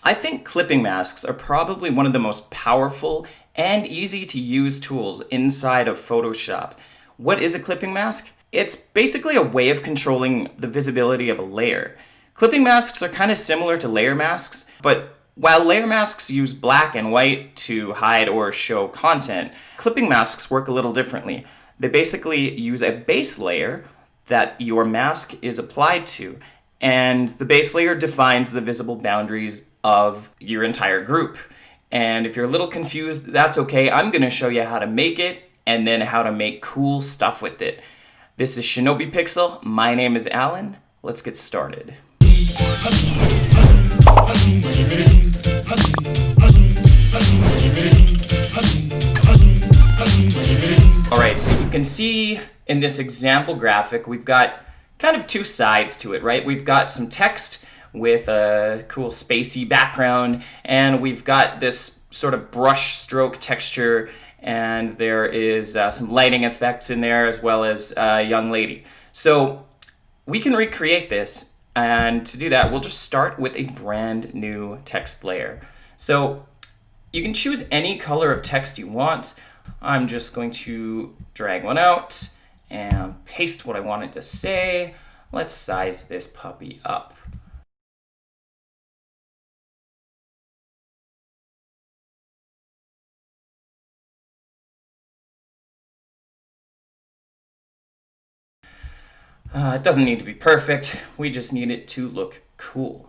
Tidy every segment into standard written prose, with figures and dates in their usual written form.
I think clipping masks are probably one of the most powerful and easy to use tools inside of Photoshop. What is a clipping mask? It's basically a way of controlling the visibility of a layer. Clipping masks are kind of similar to layer masks, but while layer masks use black and white to hide or show content, clipping masks work a little differently. They basically use a base layer that your mask is applied to, and the base layer defines the visible boundaries of your entire group. And if you're a little confused, that's okay. I'm going to show you how to make it and then how to make cool stuff with it. This is ShinobiPixel. My name is Alan. Let's get started. Alright, so you can see in this example graphic, we've got kind of two sides to it, right? We've got some text with a cool spacey background, and we've got this sort of brush stroke texture, and there is some lighting effects in there as well as a young lady. So we can recreate this, and to do that, we'll just start with a brand new text layer. So you can choose any color of text you want. I'm just going to drag one out and paste what I want it to say. Let's size this puppy up. It doesn't need to be perfect. We just need it to look cool.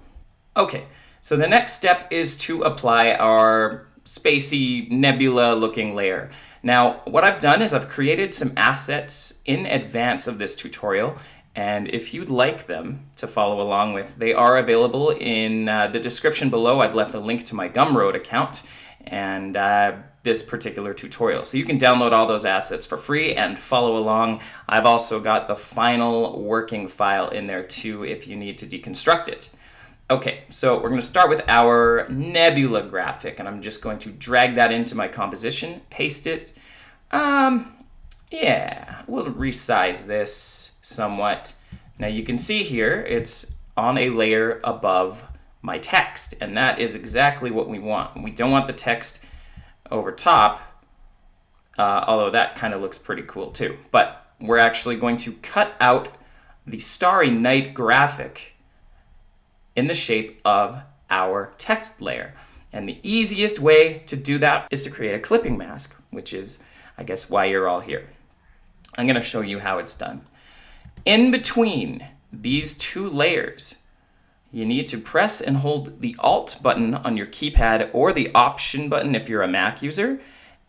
Okay, so the next step is to apply our spacey nebula looking layer. Now, what I've done is I've created some assets in advance of this tutorial, and if you'd like them to follow along with, they are available in the description below. I've left a link to my Gumroad account and this particular tutorial. So you can download all those assets for free and follow along. I've also got the final working file in there too if you need to deconstruct it. Okay, so we're going to start with our nebula graphic, and I'm just going to drag that into my composition, paste it. Yeah, we'll resize this somewhat. Now you can see here it's on a layer above my text, and that is exactly what we want. We don't want the text over top, although that kind of looks pretty cool too. But we're actually going to cut out the Starry Night graphic in the shape of our text layer. And the easiest way to do that is to create a clipping mask, which is, I guess, why you're all here. I'm going to show you how it's done. In between these two layers, you need to press and hold the Alt button on your keypad or the Option button if you're a Mac user,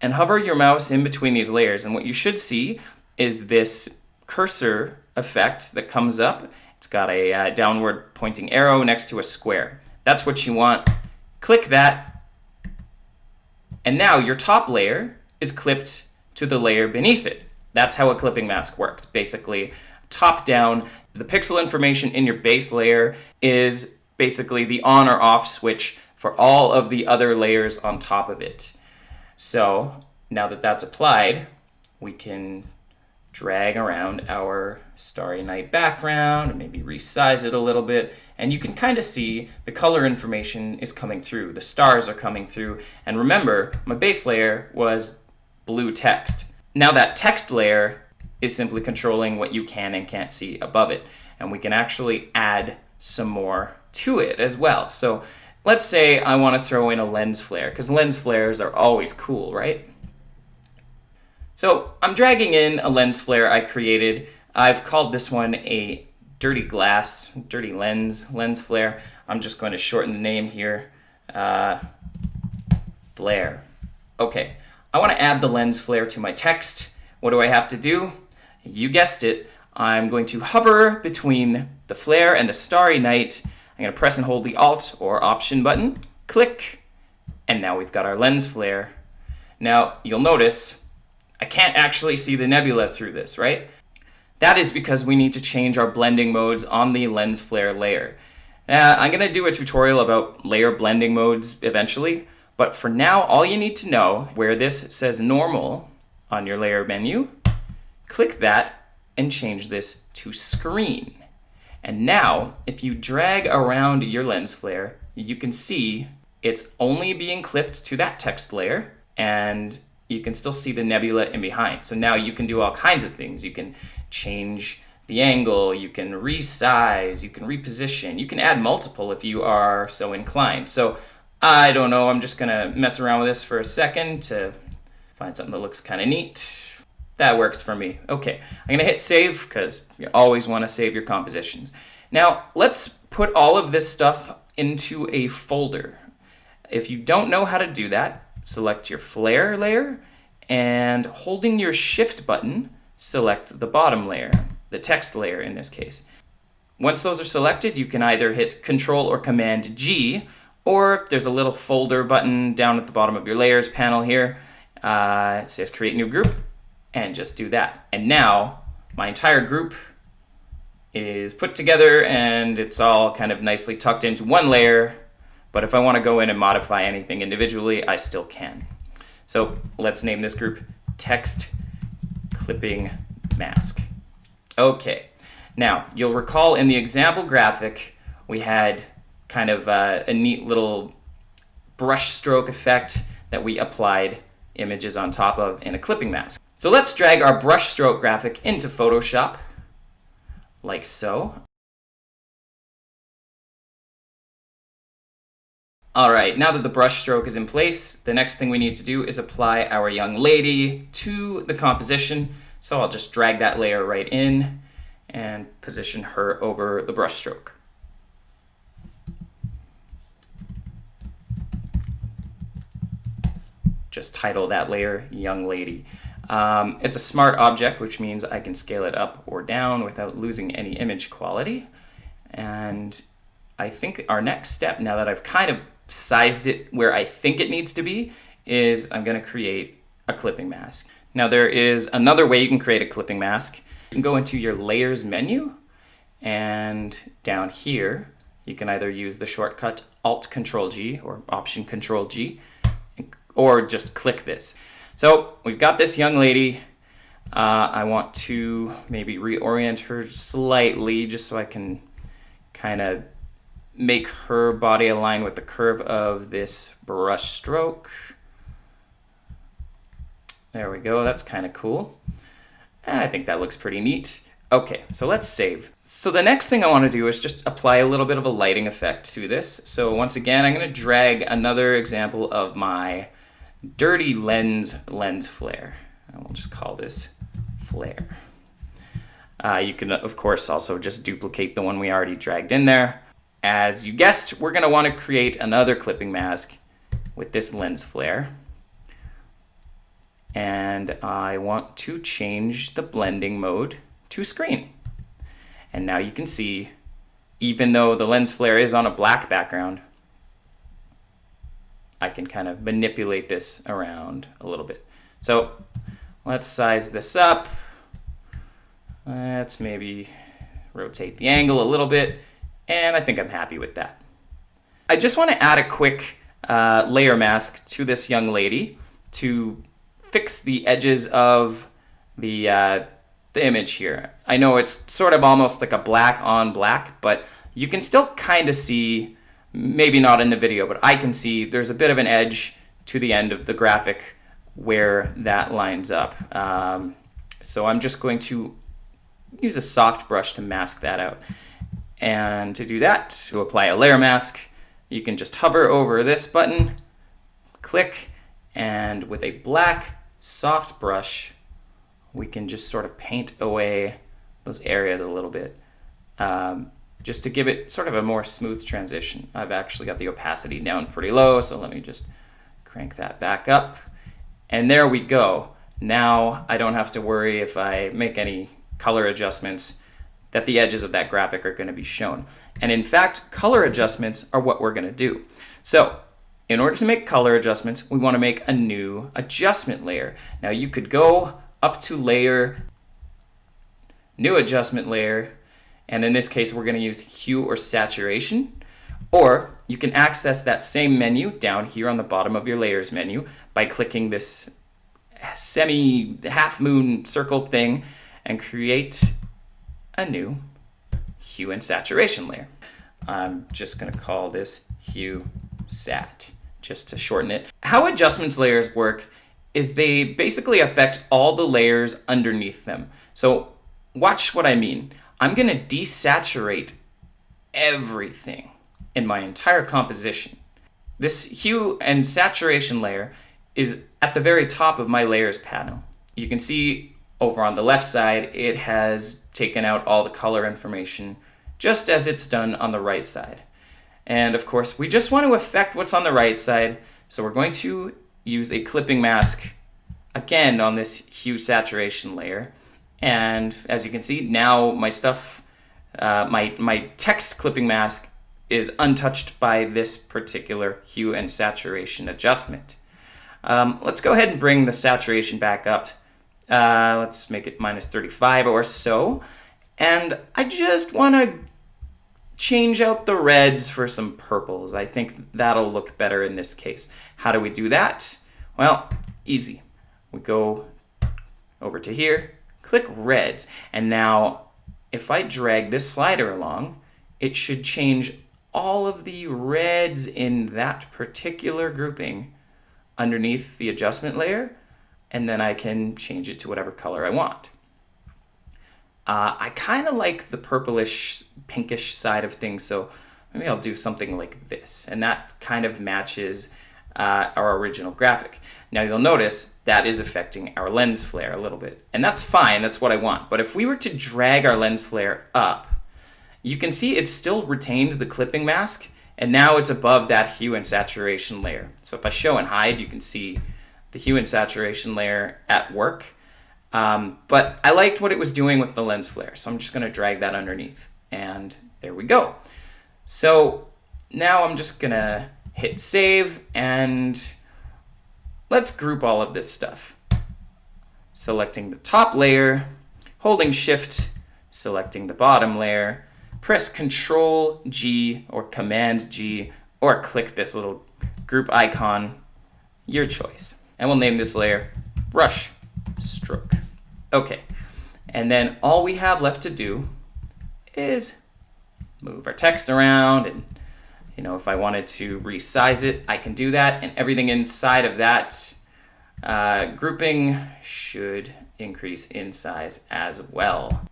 and hover your mouse in between these layers. And what you should see is this cursor effect that comes up. It's got a downward pointing arrow next to a square. That's what you want. Click that, and now your top layer is clipped to the layer beneath it. That's how a clipping mask works. Basically, top down, the pixel information in your base layer is basically the on or off switch for all of the other layers on top of it. So now that that's applied, we can drag around our Starry Night background and maybe resize it a little bit, and you can kind of see the color information is coming through. The stars are coming through, and remember, my base layer was blue text. Now that text layer is simply controlling what you can and can't see above it, and we can actually add some more to it as well. So let's say I want to throw in a lens flare, because lens flares are always cool, right? So I'm dragging in a lens flare I created. I've called this one a dirty lens flare. I'm just going to shorten the name here. Flare. Okay, I want to add the lens flare to my text. What do I have to do? You guessed it. I'm going to hover between the flare and the Starry Night. I'm going to press and hold the Alt or Option button. Click. And now we've got our lens flare. Now you'll notice I can't actually see the nebula through this, right? That is because we need to change our blending modes on the lens flare layer. I'm going to do a tutorial about layer blending modes eventually, but for now, all you need to know, where this says normal on your layer menu, click that and change this to screen. And now, if you drag around your lens flare, you can see it's only being clipped to that text layer, and you can still see the nebula in behind. So now you can do all kinds of things. You can change the angle, you can resize, you can reposition, you can add multiple if you are so inclined. So I don't know, I'm just gonna mess around with this for a second to find something that looks kind of neat. That works for me. Okay, I'm gonna hit save because you always want to save your compositions. Now let's put all of this stuff into a folder. If you don't know how to do that, select your flare layer and holding your shift button, select the bottom layer, the text layer in this case. Once those are selected, you can either hit Control or Command G, or there's a little folder button down at the bottom of your layers panel here. It says create new group, and just do that. And now my entire group is put together and it's all kind of nicely tucked into one layer. But if I want to go in and modify anything individually, I still can. So let's name this group Text Clipping Mask. Okay, now you'll recall in the example graphic, we had kind of a neat little brush stroke effect that we applied images on top of in a clipping mask. So let's drag our brush stroke graphic into Photoshop, like so. All right, now that the brush stroke is in place, the next thing we need to do is apply our young lady to the composition. So I'll just drag that layer right in and position her over the brush stroke. Just title that layer Young Lady. It's a smart object, which means I can scale it up or down without losing any image quality. And I think our next step, now that I've kind of sized it where I think it needs to be, is I'm going to create a clipping mask. Now there is another way you can create a clipping mask. You can go into your layers menu, and down here you can either use the shortcut Alt-Control-G or Option-Control-G, or just click this. So we've got this young lady. I want to maybe reorient her slightly just so I can kind of make her body align with the curve of this brush stroke. There we go, that's kind of cool. I think that looks pretty neat. Okay, so let's save. So the next thing I want to do is just apply a little bit of a lighting effect to this. So once again, I'm going to drag another example of my dirty lens flare. And we'll just call this flare. You can, of course, also just duplicate the one we already dragged in there. As you guessed, we're going to want to create another clipping mask with this lens flare. And I want to change the blending mode to screen. And now you can see, even though the lens flare is on a black background, I can kind of manipulate this around a little bit. So let's size this up. Let's maybe rotate the angle a little bit, and I think I'm happy with that. I just want to add a quick layer mask to this young lady to fix the edges of the image here. I know it's sort of almost like a black on black, but you can still kind of see, maybe not in the video, but I can see there's a bit of an edge to the end of the graphic where that lines up. So I'm just going to use a soft brush to mask that out. And to do that, to apply a layer mask, you can just hover over this button, click, and with a black soft brush, we can just sort of paint away those areas a little bit, just to give it sort of a more smooth transition. I've actually got the opacity down pretty low, so let me just crank that back up. And there we go. Now I don't have to worry if I make any color adjustments that the edges of that graphic are going to be shown. And in fact, color adjustments are what we're going to do. So in order to make color adjustments, we want to make a new adjustment layer. Now you could go up to layer, new adjustment layer, and in this case we're going to use hue or saturation, or you can access that same menu down here on the bottom of your layers menu by clicking this semi half moon circle thing and create a new hue and saturation layer. I'm just going to call this hue sat, just to shorten it. How adjustments layers work is they basically affect all the layers underneath them. So watch what I mean. I'm going to desaturate everything in my entire composition. This hue and saturation layer is at the very top of my layers panel. You can see over on the left side, it has taken out all the color information just as it's done on the right side. And of course, we just want to affect what's on the right side. So we're going to use a clipping mask again on this hue saturation layer. And as you can see, now my stuff, my text clipping mask is untouched by this particular hue and saturation adjustment. Let's go ahead and bring the saturation back up. Let's make it -35 or so. And I just want to change out the reds for some purples. I think that'll look better in this case. How do we do that? Well, easy. We go over to here, click reds, and now if I drag this slider along, it should change all of the reds in that particular grouping underneath the adjustment layer, and then I can change it to whatever color I want. I kind of like the purplish, pinkish side of things, so maybe I'll do something like this, and that kind of matches our original graphic. Now you'll notice that is affecting our lens flare a little bit, and that's fine, that's what I want. But if we were to drag our lens flare up, you can see it's still retained the clipping mask, and now it's above that hue and saturation layer. So if I show and hide, you can see the hue and saturation layer at work. But I liked what it was doing with the lens flare, so I'm just going to drag that underneath, and there we go. So now I'm just going to hit save, and let's group all of this stuff. Selecting the top layer, holding shift, selecting the bottom layer, press Control G or Command G, or click this little group icon, your choice. And we'll name this layer brush stroke. Okay, and then all we have left to do is move our text around, and if I wanted to resize it, I can do that, and everything inside of that grouping should increase in size as well.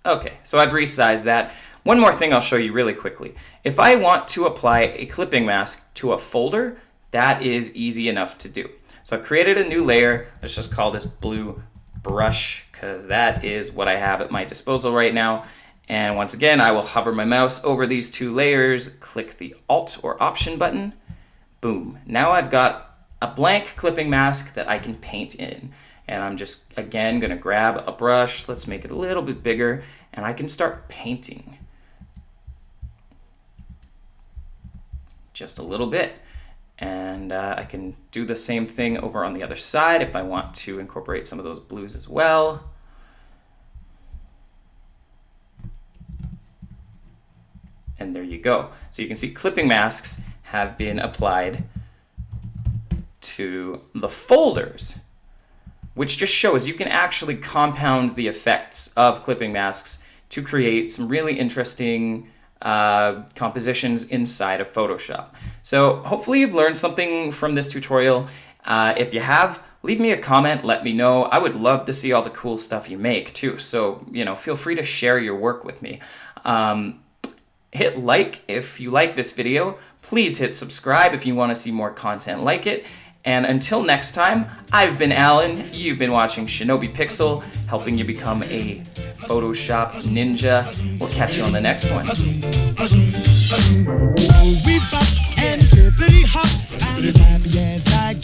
Okay, so I've resized that. One more thing I'll show you really quickly. If I want to apply a clipping mask to a folder, that is easy enough to do. So I've created a new layer. Let's just call this blue brush, because that is what I have at my disposal right now. And once again, I will hover my mouse over these two layers, click the Alt or Option button. Boom. Now I've got a blank clipping mask that I can paint in. And I'm just, again, going to grab a brush. Let's make it a little bit bigger, and I can start painting. Just a little bit. And I can do the same thing over on the other side if I want to incorporate some of those blues as well. And there you go. So you can see clipping masks have been applied to the folders, which just shows you can actually compound the effects of clipping masks to create some really interesting compositions inside of Photoshop. So hopefully you've learned something from this tutorial. If you have, leave me a comment, let me know. I would love to see all the cool stuff you make too. So, feel free to share your work with me. Hit like if you like this video. Please hit subscribe if you want to see more content like it. And until next time, I've been Alan, you've been watching ShinobiPixel, helping you become a Photoshop ninja. We'll catch you on the next one. We bop and pretty hot, I'm as happy as I